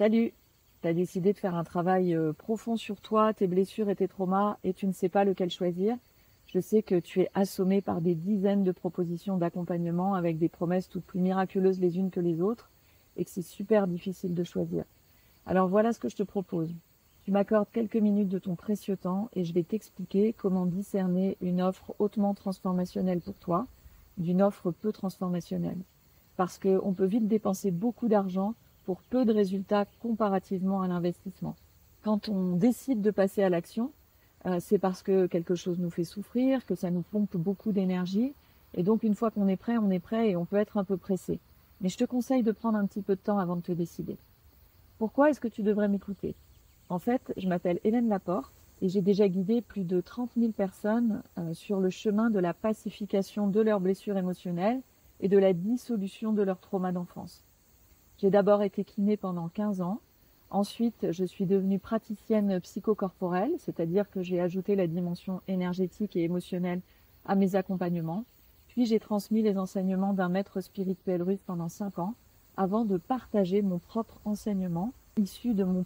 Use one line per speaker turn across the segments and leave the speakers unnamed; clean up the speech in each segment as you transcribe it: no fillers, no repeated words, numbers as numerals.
Salut! Tu as décidé de faire un travail profond sur toi, tes blessures et tes traumas, et tu ne sais pas lequel choisir. Je sais que tu es assommé par des dizaines de propositions d'accompagnement avec des promesses toutes plus miraculeuses les unes que les autres, et que c'est super difficile de choisir. Alors voilà ce que je te propose. Tu m'accordes quelques minutes de ton précieux temps et je vais t'expliquer comment discerner une offre hautement transformationnelle pour toi d'une offre peu transformationnelle. Parce qu'on peut vite dépenser beaucoup d'argent pour peu de résultats comparativement à l'investissement. Quand on décide de passer à l'action, c'est parce que quelque chose nous fait souffrir, que ça nous pompe beaucoup d'énergie. Et donc, une fois qu'on est prêt et on peut être un peu pressé. Mais je te conseille de prendre un petit peu de temps avant de te décider. Pourquoi est-ce que tu devrais m'écouter? En fait, je m'appelle Hélène Laporte et j'ai déjà guidé plus de 30 000 personnes sur le chemin de la pacification de leurs blessures émotionnelles et de la dissolution de leur trauma d'enfance. J'ai d'abord été kiné pendant 15 ans. Ensuite, je suis devenue praticienne psychocorporelle, c'est-à-dire que j'ai ajouté la dimension énergétique et émotionnelle à mes accompagnements. Puis j'ai transmis les enseignements d'un maître spirituel russe pendant 5 ans, avant de partager mon propre enseignement issu de mon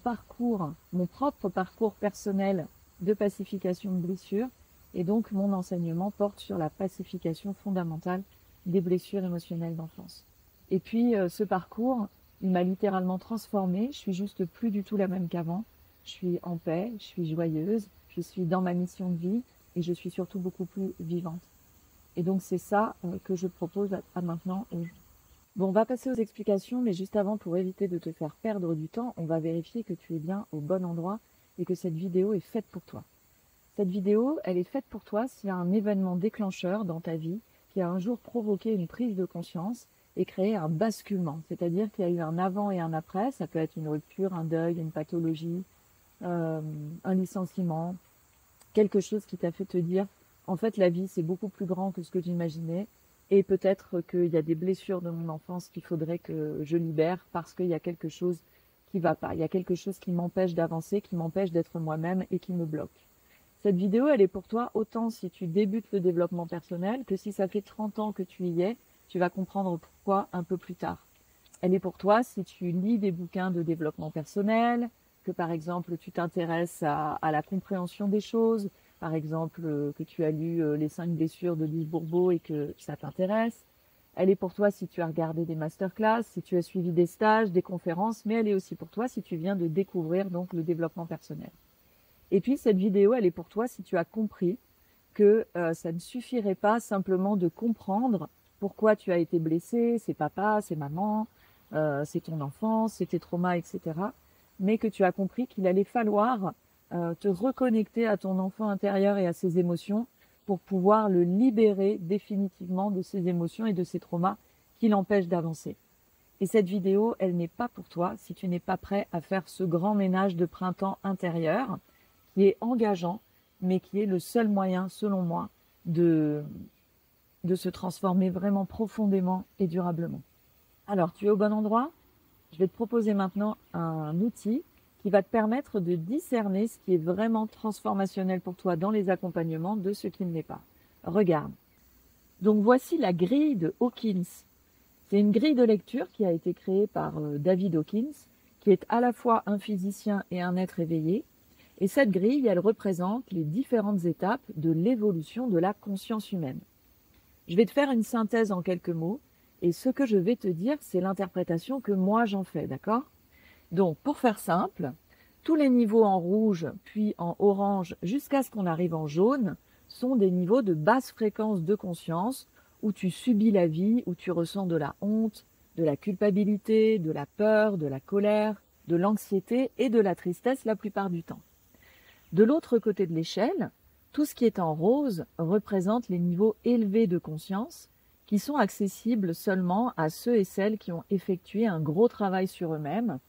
propre parcours personnel de pacification de blessures. Et donc, mon enseignement porte sur la pacification fondamentale des blessures émotionnelles d'enfance. Et puis, ce parcours, il m'a littéralement transformée. Je suis juste plus du tout la même qu'avant. Je suis en paix, je suis joyeuse, je suis dans ma mission de vie et je suis surtout beaucoup plus vivante. Et donc, c'est ça que je propose à maintenant. Bon, on va passer aux explications, mais juste avant, pour éviter de te faire perdre du temps, on va vérifier que tu es bien au bon endroit et que cette vidéo est faite pour toi. Cette vidéo, elle est faite pour toi s'il y a un événement déclencheur dans ta vie qui a un jour provoqué une prise de conscience et créé un basculement. C'est-à-dire qu'il y a eu un avant et un après. Ça peut être une rupture, un deuil, une pathologie, un licenciement, quelque chose qui t'a fait te dire en fait la vie c'est beaucoup plus grand que ce que j'imaginais et peut-être qu'il y a des blessures de mon enfance qu'il faudrait que je libère parce qu'il y a quelque chose qui va pas, il y a quelque chose qui m'empêche d'avancer, qui m'empêche d'être moi-même et qui me bloque. Cette vidéo, elle est pour toi autant si tu débutes le développement personnel que si ça fait 30 ans que tu y es, tu vas comprendre pourquoi un peu plus tard. Elle est pour toi si tu lis des bouquins de développement personnel, que par exemple tu t'intéresses à la compréhension des choses, par exemple que tu as lu Les 5 blessures de Lise Bourbeau et que ça t'intéresse. Elle est pour toi si tu as regardé des masterclass, si tu as suivi des stages, des conférences, mais elle est aussi pour toi si tu viens de découvrir donc le développement personnel. Et puis cette vidéo, elle est pour toi si tu as compris que ça ne suffirait pas simplement de comprendre pourquoi tu as été blessé, c'est papa, c'est maman, c'est ton enfance, c'est tes traumas, etc. Mais que tu as compris qu'il allait falloir te reconnecter à ton enfant intérieur et à ses émotions pour pouvoir le libérer définitivement de ses émotions et de ses traumas qui l'empêchent d'avancer. Et cette vidéo, elle n'est pas pour toi si tu n'es pas prêt à faire ce grand ménage de printemps intérieur qui est engageant, mais qui est le seul moyen, selon moi, de se transformer vraiment profondément et durablement. Alors, tu es au bon endroit? Je vais te proposer maintenant un outil qui va te permettre de discerner ce qui est vraiment transformationnel pour toi dans les accompagnements de ce qui ne l'est pas. Regarde. Donc, voici la grille de Hawkins. C'est une grille de lecture qui a été créée par David Hawkins, qui est à la fois un physicien et un être éveillé. Et cette grille, elle représente les différentes étapes de l'évolution de la conscience humaine. Je vais te faire une synthèse en quelques mots, et ce que je vais te dire, c'est l'interprétation que moi j'en fais, d'accord? Donc, pour faire simple, tous les niveaux en rouge, puis en orange, jusqu'à ce qu'on arrive en jaune, sont des niveaux de basse fréquence de conscience, où tu subis la vie, où tu ressens de la honte, de la culpabilité, de la peur, de la colère, de l'anxiété et de la tristesse la plupart du temps. De l'autre côté de l'échelle, tout ce qui est en rose représente les niveaux élevés de conscience qui sont accessibles seulement à ceux et celles qui ont effectué un gros travail sur eux-mêmes,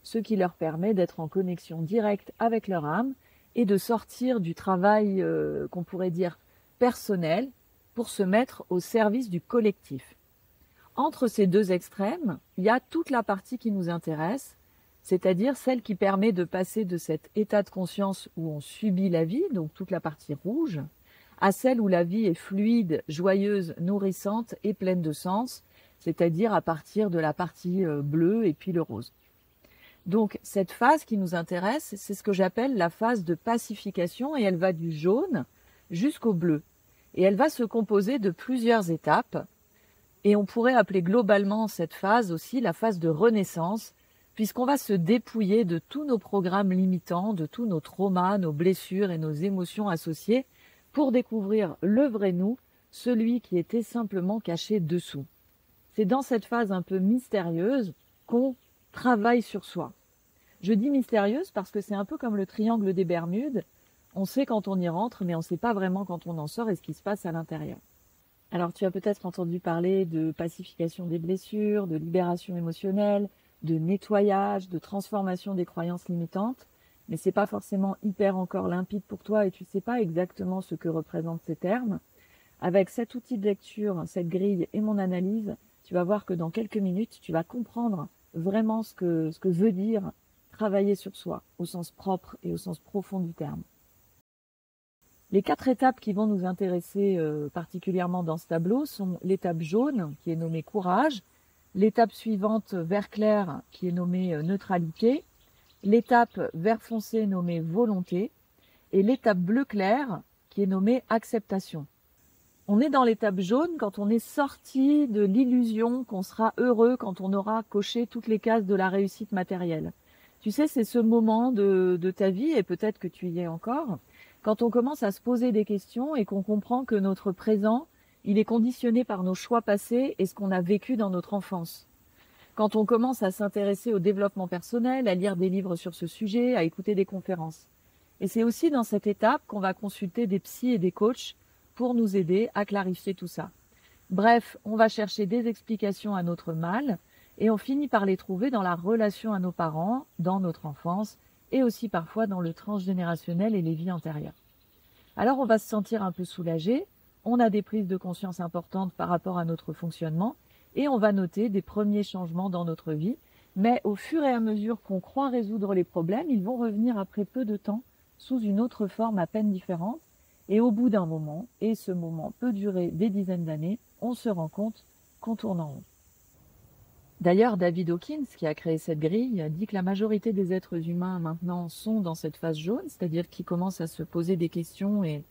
ce qui leur permet d'être en connexion directe avec leur âme et de sortir du travail qu'on pourrait dire personnel pour se mettre au service du collectif. Entre ces deux extrêmes, il y a toute la partie qui nous intéresse, c'est-à-dire celle qui permet de passer de cet état de conscience où on subit la vie, donc toute la partie rouge, à celle où la vie est fluide, joyeuse, nourrissante et pleine de sens, c'est-à-dire à partir de la partie bleue et puis le rose. Donc cette phase qui nous intéresse, c'est ce que j'appelle la phase de pacification et elle va du jaune jusqu'au bleu. Et elle va se composer de plusieurs étapes et on pourrait appeler globalement cette phase aussi la phase de renaissance puisqu'on va se dépouiller de tous nos programmes limitants, de tous nos traumas, nos blessures et nos émotions associées pour découvrir le vrai nous, celui qui était simplement caché dessous. C'est dans cette phase un peu mystérieuse qu'on travaille sur soi. Je dis mystérieuse parce que c'est un peu comme le triangle des Bermudes. On sait quand on y rentre, mais on ne sait pas vraiment quand on en sort et ce qui se passe à l'intérieur. Alors tu as peut-être entendu parler de pacification des blessures, de libération émotionnelle, de nettoyage, de transformation des croyances limitantes, mais c'est pas forcément hyper encore limpide pour toi et tu sais pas exactement ce que représentent ces termes. Avec cet outil de lecture, cette grille et mon analyse, tu vas voir que dans quelques minutes, tu vas comprendre vraiment ce que veut dire travailler sur soi, au sens propre et au sens profond du terme. Les 4 étapes qui vont nous intéresser particulièrement dans ce tableau sont l'étape jaune, qui est nommée courage, l'étape suivante vert clair, qui est nommée neutralité, l'étape vert foncé nommée volonté, et l'étape bleu clair, qui est nommée acceptation. On est dans l'étape jaune quand on est sorti de l'illusion qu'on sera heureux quand on aura coché toutes les cases de la réussite matérielle. Tu sais, c'est ce moment de ta vie, et peut-être que tu y es encore, quand on commence à se poser des questions et qu'on comprend que notre présent, il est conditionné par nos choix passés et ce qu'on a vécu dans notre enfance. Quand on commence à s'intéresser au développement personnel, à lire des livres sur ce sujet, à écouter des conférences. Et c'est aussi dans cette étape qu'on va consulter des psys et des coachs pour nous aider à clarifier tout ça. Bref, on va chercher des explications à notre mal et on finit par les trouver dans la relation à nos parents, dans notre enfance et aussi parfois dans le transgénérationnel et les vies antérieures. Alors on va se sentir un peu soulagé, on a des prises de conscience importantes par rapport à notre fonctionnement et on va noter des premiers changements dans notre vie, mais au fur et à mesure qu'on croit résoudre les problèmes, ils vont revenir après peu de temps sous une autre forme à peine différente. Et au bout d'un moment, et ce moment peut durer des dizaines d'années, on se rend compte qu'on tourne en rond. D'ailleurs, David Hawkins, qui a créé cette grille, dit que la majorité des êtres humains maintenant sont dans cette phase jaune, c'est-à-dire qu'ils commencent à se poser des questions et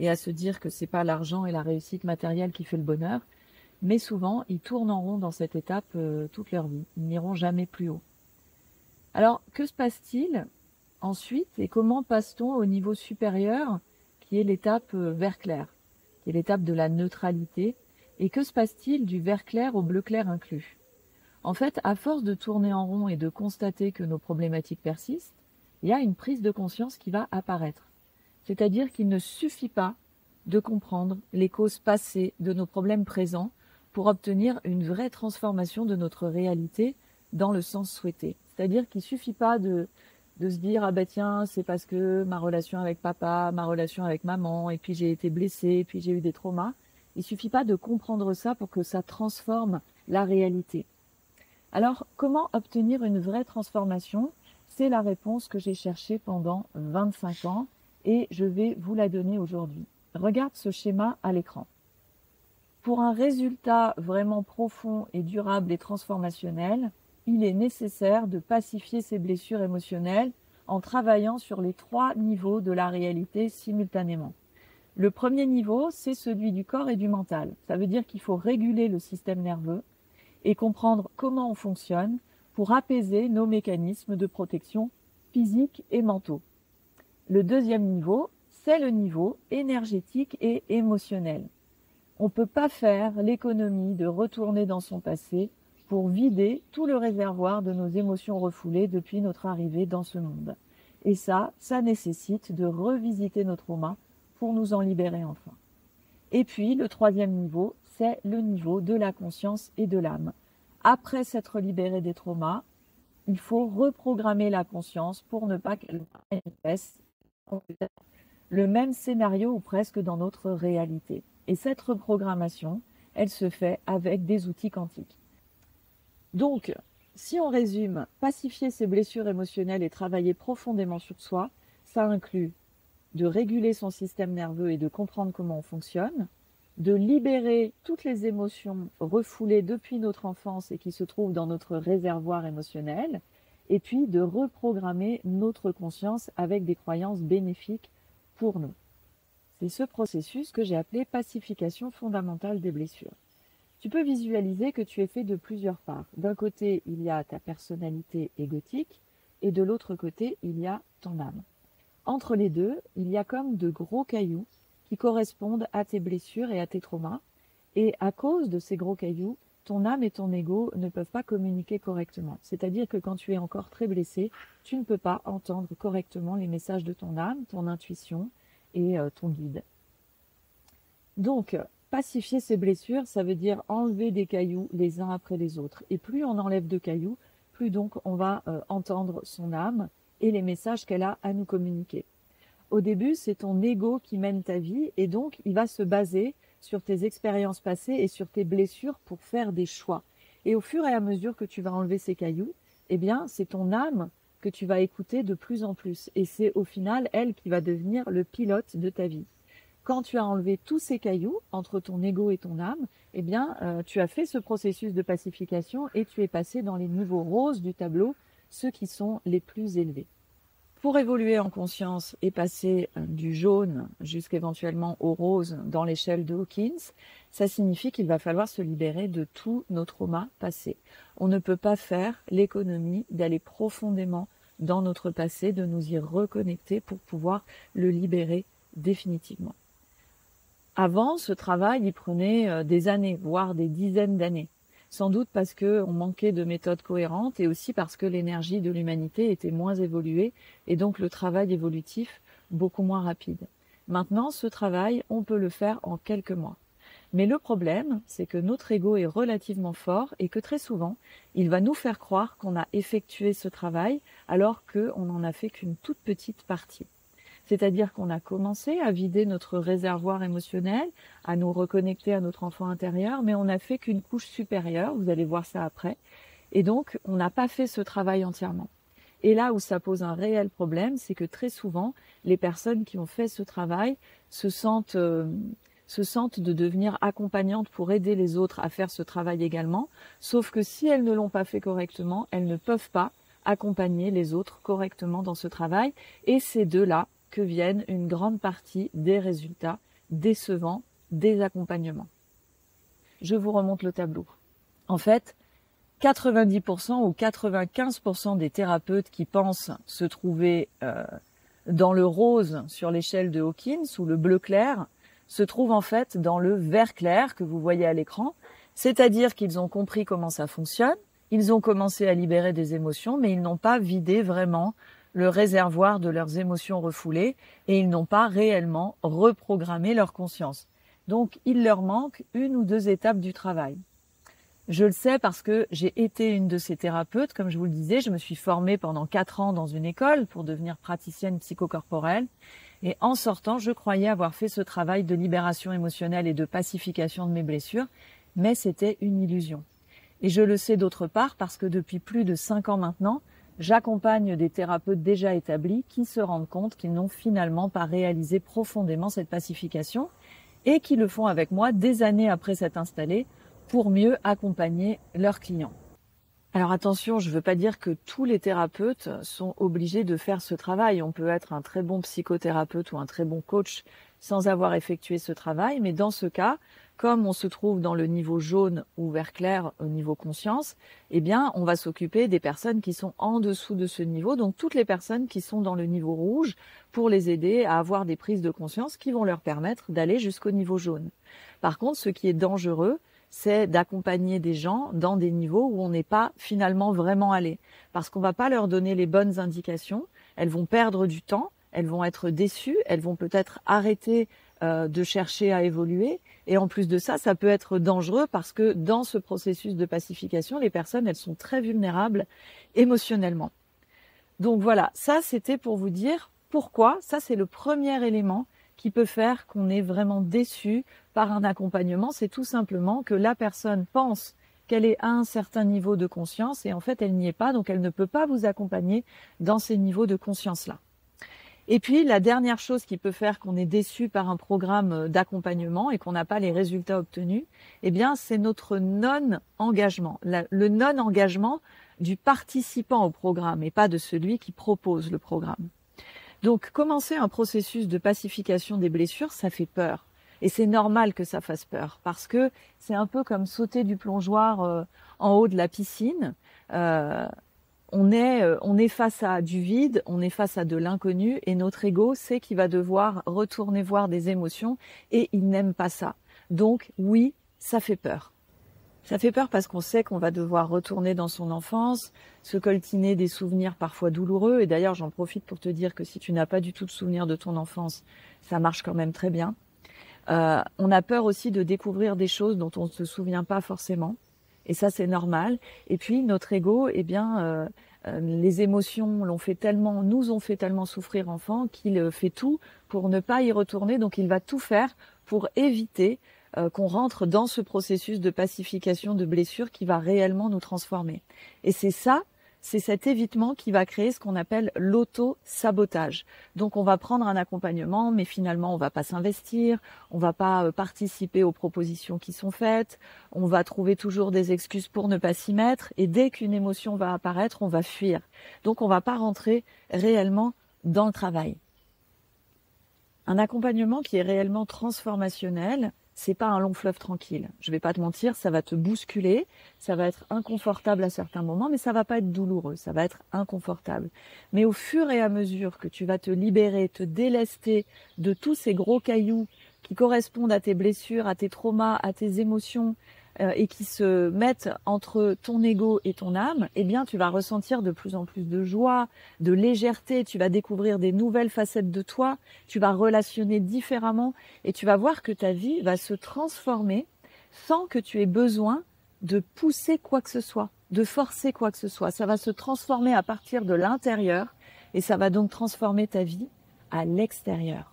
à se dire que c'est pas l'argent et la réussite matérielle qui fait le bonheur, mais souvent ils tournent en rond dans cette étape toute leur vie. Ils n'iront jamais plus haut. Alors, que se passe-t-il ensuite et comment passe-t-on au niveau supérieur qui est l'étape vert clair, qui est l'étape de la neutralité. Et que se passe-t-il du vert clair au bleu clair inclus? En fait, à force de tourner en rond et de constater que nos problématiques persistent, il y a une prise de conscience qui va apparaître. C'est-à-dire qu'il ne suffit pas de comprendre les causes passées de nos problèmes présents pour obtenir une vraie transformation de notre réalité dans le sens souhaité. C'est-à-dire qu'il ne suffit pas de se dire « Ah ben tiens, c'est parce que ma relation avec papa, ma relation avec maman, et puis j'ai été blessée, et puis j'ai eu des traumas. » Il ne suffit pas de comprendre ça pour que ça transforme la réalité. Alors, comment obtenir une vraie transformation? C'est la réponse que j'ai cherchée pendant 25 ans et je vais vous la donner aujourd'hui. Regarde ce schéma à l'écran. Pour un résultat vraiment profond et durable et transformationnel, il est nécessaire de pacifier ses blessures émotionnelles en travaillant sur les 3 niveaux de la réalité simultanément. Le premier niveau, c'est celui du corps et du mental. Ça veut dire qu'il faut réguler le système nerveux et comprendre comment on fonctionne pour apaiser nos mécanismes de protection physiques et mentaux. Le deuxième niveau, c'est le niveau énergétique et émotionnel. On ne peut pas faire l'économie de retourner dans son passé pour vider tout le réservoir de nos émotions refoulées depuis notre arrivée dans ce monde. Et ça nécessite de revisiter nos traumas pour nous en libérer enfin. Et puis, le troisième niveau, c'est le niveau de la conscience et de l'âme. Après s'être libéré des traumas, il faut reprogrammer la conscience pour ne pas qu'elle manifeste le même scénario ou presque dans notre réalité. Et cette reprogrammation, elle se fait avec des outils quantiques. Donc, si on résume, pacifier ses blessures émotionnelles et travailler profondément sur soi, ça inclut de réguler son système nerveux et de comprendre comment on fonctionne, de libérer toutes les émotions refoulées depuis notre enfance et qui se trouvent dans notre réservoir émotionnel, et puis de reprogrammer notre conscience avec des croyances bénéfiques pour nous. C'est ce processus que j'ai appelé pacification fondamentale des blessures. Tu peux visualiser que tu es fait de plusieurs parts. D'un côté, il y a ta personnalité égotique et de l'autre côté, il y a ton âme. Entre les deux, il y a comme de gros cailloux qui correspondent à tes blessures et à tes traumas. Et à cause de ces gros cailloux, ton âme et ton ego ne peuvent pas communiquer correctement. C'est-à-dire que quand tu es encore très blessé, tu ne peux pas entendre correctement les messages de ton âme, ton intuition et ton guide. Donc, pacifier ces blessures, ça veut dire enlever des cailloux les uns après les autres. Et plus on enlève de cailloux, plus donc on va entendre son âme et les messages qu'elle a à nous communiquer. Au début, c'est ton ego qui mène ta vie et donc il va se baser sur tes expériences passées et sur tes blessures pour faire des choix. Et au fur et à mesure que tu vas enlever ces cailloux, eh bien, c'est ton âme que tu vas écouter de plus en plus. Et c'est au final elle qui va devenir le pilote de ta vie. Quand tu as enlevé tous ces cailloux entre ton ego et ton âme, eh bien, tu as fait ce processus de pacification et tu es passé dans les niveaux roses du tableau, ceux qui sont les plus élevés. Pour évoluer en conscience et passer du jaune jusqu'éventuellement au rose dans l'échelle de Hawkins, ça signifie qu'il va falloir se libérer de tous nos traumas passés. On ne peut pas faire l'économie d'aller profondément dans notre passé, de nous y reconnecter pour pouvoir le libérer définitivement. Avant, ce travail, il prenait des années, voire des dizaines d'années. Sans doute parce qu'on manquait de méthodes cohérentes et aussi parce que l'énergie de l'humanité était moins évoluée et donc le travail évolutif beaucoup moins rapide. Maintenant, ce travail, on peut le faire en quelques mois. Mais le problème, c'est que notre ego est relativement fort et que très souvent, il va nous faire croire qu'on a effectué ce travail alors qu'on n'en a fait qu'une toute petite partie. C'est-à-dire qu'on a commencé à vider notre réservoir émotionnel, à nous reconnecter à notre enfant intérieur, mais on n'a fait qu'une couche supérieure, vous allez voir ça après, et donc on n'a pas fait ce travail entièrement. Et là où ça pose un réel problème, c'est que très souvent, les personnes qui ont fait ce travail se sentent de devenir accompagnantes pour aider les autres à faire ce travail également, sauf que si elles ne l'ont pas fait correctement, elles ne peuvent pas accompagner les autres correctement dans ce travail, et c'est de là que viennent une grande partie des résultats décevants des accompagnements. Je vous remonte le tableau. En fait, 90% ou 95% des thérapeutes qui pensent se trouver dans le rose sur l'échelle de Hawkins ou le bleu clair se trouvent en fait dans le vert clair que vous voyez à l'écran, c'est-à-dire qu'ils ont compris comment ça fonctionne, ils ont commencé à libérer des émotions, mais ils n'ont pas vidé vraiment le réservoir de leurs émotions refoulées et ils n'ont pas réellement reprogrammé leur conscience. Donc, il leur manque une ou deux étapes du travail. Je le sais parce que j'ai été une de ces thérapeutes, comme je vous le disais, je me suis formée pendant 4 ans dans une école pour devenir praticienne psychocorporelle et en sortant, je croyais avoir fait ce travail de libération émotionnelle et de pacification de mes blessures, mais c'était une illusion. Et je le sais d'autre part parce que depuis plus de 5 ans maintenant, j'accompagne des thérapeutes déjà établis qui se rendent compte qu'ils n'ont finalement pas réalisé profondément cette pacification et qui le font avec moi des années après s'être installés pour mieux accompagner leurs clients. Alors attention, je ne veux pas dire que tous les thérapeutes sont obligés de faire ce travail. On peut être un très bon psychothérapeute ou un très bon coach sans avoir effectué ce travail, mais dans ce cas, comme on se trouve dans le niveau jaune ou vert clair au niveau conscience, eh bien, on va s'occuper des personnes qui sont en dessous de ce niveau, donc toutes les personnes qui sont dans le niveau rouge pour les aider à avoir des prises de conscience qui vont leur permettre d'aller jusqu'au niveau jaune. Par contre, ce qui est dangereux, c'est d'accompagner des gens dans des niveaux où on n'est pas finalement vraiment allé. Parce qu'on ne va pas leur donner les bonnes indications, elles vont perdre du temps, elles vont être déçues, elles vont peut-être arrêter de chercher à évoluer. Et en plus de ça, ça peut être dangereux parce que dans ce processus de pacification, les personnes, elles sont très vulnérables émotionnellement. Donc voilà, ça c'était pour vous dire pourquoi. Ça c'est le premier élément qui peut faire qu'on est vraiment déçu par un accompagnement. C'est tout simplement que la personne pense qu'elle est à un certain niveau de conscience et en fait elle n'y est pas, donc elle ne peut pas vous accompagner dans ces niveaux de conscience-là. Et puis, la dernière chose qui peut faire qu'on est déçu par un programme d'accompagnement et qu'on n'a pas les résultats obtenus, eh bien, c'est notre non-engagement. Le non-engagement du participant au programme et pas de celui qui propose le programme. Donc, commencer un processus de pacification des blessures, ça fait peur. Et c'est normal que ça fasse peur parce que c'est un peu comme sauter du plongeoir en haut de la piscine. On est face à du vide, on est face à de l'inconnu et notre ego sait qu'il va devoir retourner voir des émotions et il n'aime pas ça. Donc oui, ça fait peur. Ça fait peur parce qu'on sait qu'on va devoir retourner dans son enfance, se coltiner des souvenirs parfois douloureux. Et d'ailleurs, j'en profite pour te dire que si tu n'as pas du tout de souvenirs de ton enfance, ça marche quand même très bien. On a peur aussi de découvrir des choses dont on ne se souvient pas forcément. Et ça, c'est normal. Et puis, notre ego, eh bien, les émotions nous ont fait tellement souffrir enfant qu'il fait tout pour ne pas y retourner. Donc, il va tout faire pour éviter qu'on rentre dans ce processus de pacification de blessures qui va réellement nous transformer. Et c'est cet évitement qui va créer ce qu'on appelle l'auto-sabotage. Donc on va prendre un accompagnement, mais finalement on va pas s'investir, on va pas participer aux propositions qui sont faites, on va trouver toujours des excuses pour ne pas s'y mettre, et dès qu'une émotion va apparaître, on va fuir. Donc on va pas rentrer réellement dans le travail. Un accompagnement qui est réellement transformationnel, c'est pas un long fleuve tranquille. Je vais pas te mentir, ça va te bousculer, ça va être inconfortable à certains moments, mais ça va pas être douloureux, ça va être inconfortable. Mais au fur et à mesure que tu vas te libérer, te délester de tous ces gros cailloux qui correspondent à tes blessures, à tes traumas, à tes émotions, et qui se mettent entre ton ego et ton âme, eh bien, tu vas ressentir de plus en plus de joie, de légèreté, tu vas découvrir des nouvelles facettes de toi, tu vas relationner différemment et tu vas voir que ta vie va se transformer sans que tu aies besoin de pousser quoi que ce soit, de forcer quoi que ce soit. Ça va se transformer à partir de l'intérieur et ça va donc transformer ta vie à l'extérieur.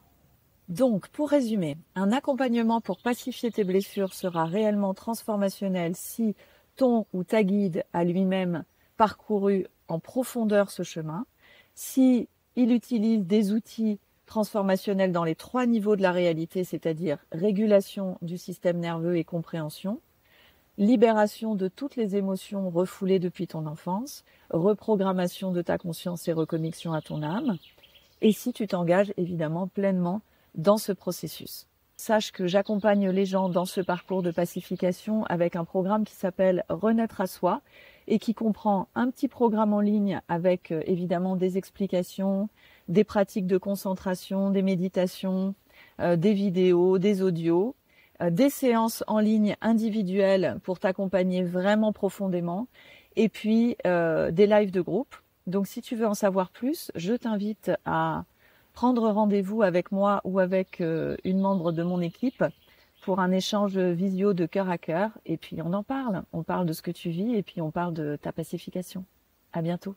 Donc, pour résumer, un accompagnement pour pacifier tes blessures sera réellement transformationnel si ton ou ta guide a lui-même parcouru en profondeur ce chemin, si il utilise des outils transformationnels dans les 3 niveaux de la réalité, c'est-à-dire régulation du système nerveux et compréhension, libération de toutes les émotions refoulées depuis ton enfance, reprogrammation de ta conscience et reconnexion à ton âme, et si tu t'engages évidemment pleinement dans ce processus. Sache que j'accompagne les gens dans ce parcours de pacification avec un programme qui s'appelle Renaître à soi et qui comprend un petit programme en ligne avec évidemment des explications, des pratiques de concentration, des méditations, des vidéos, des audios, des séances en ligne individuelles pour t'accompagner vraiment profondément et puis des lives de groupe. Donc si tu veux en savoir plus, je t'invite à prendre rendez-vous avec moi ou avec une membre de mon équipe pour un échange visio de cœur à cœur. Et puis on en parle. On parle de ce que tu vis et puis on parle de ta pacification. À bientôt.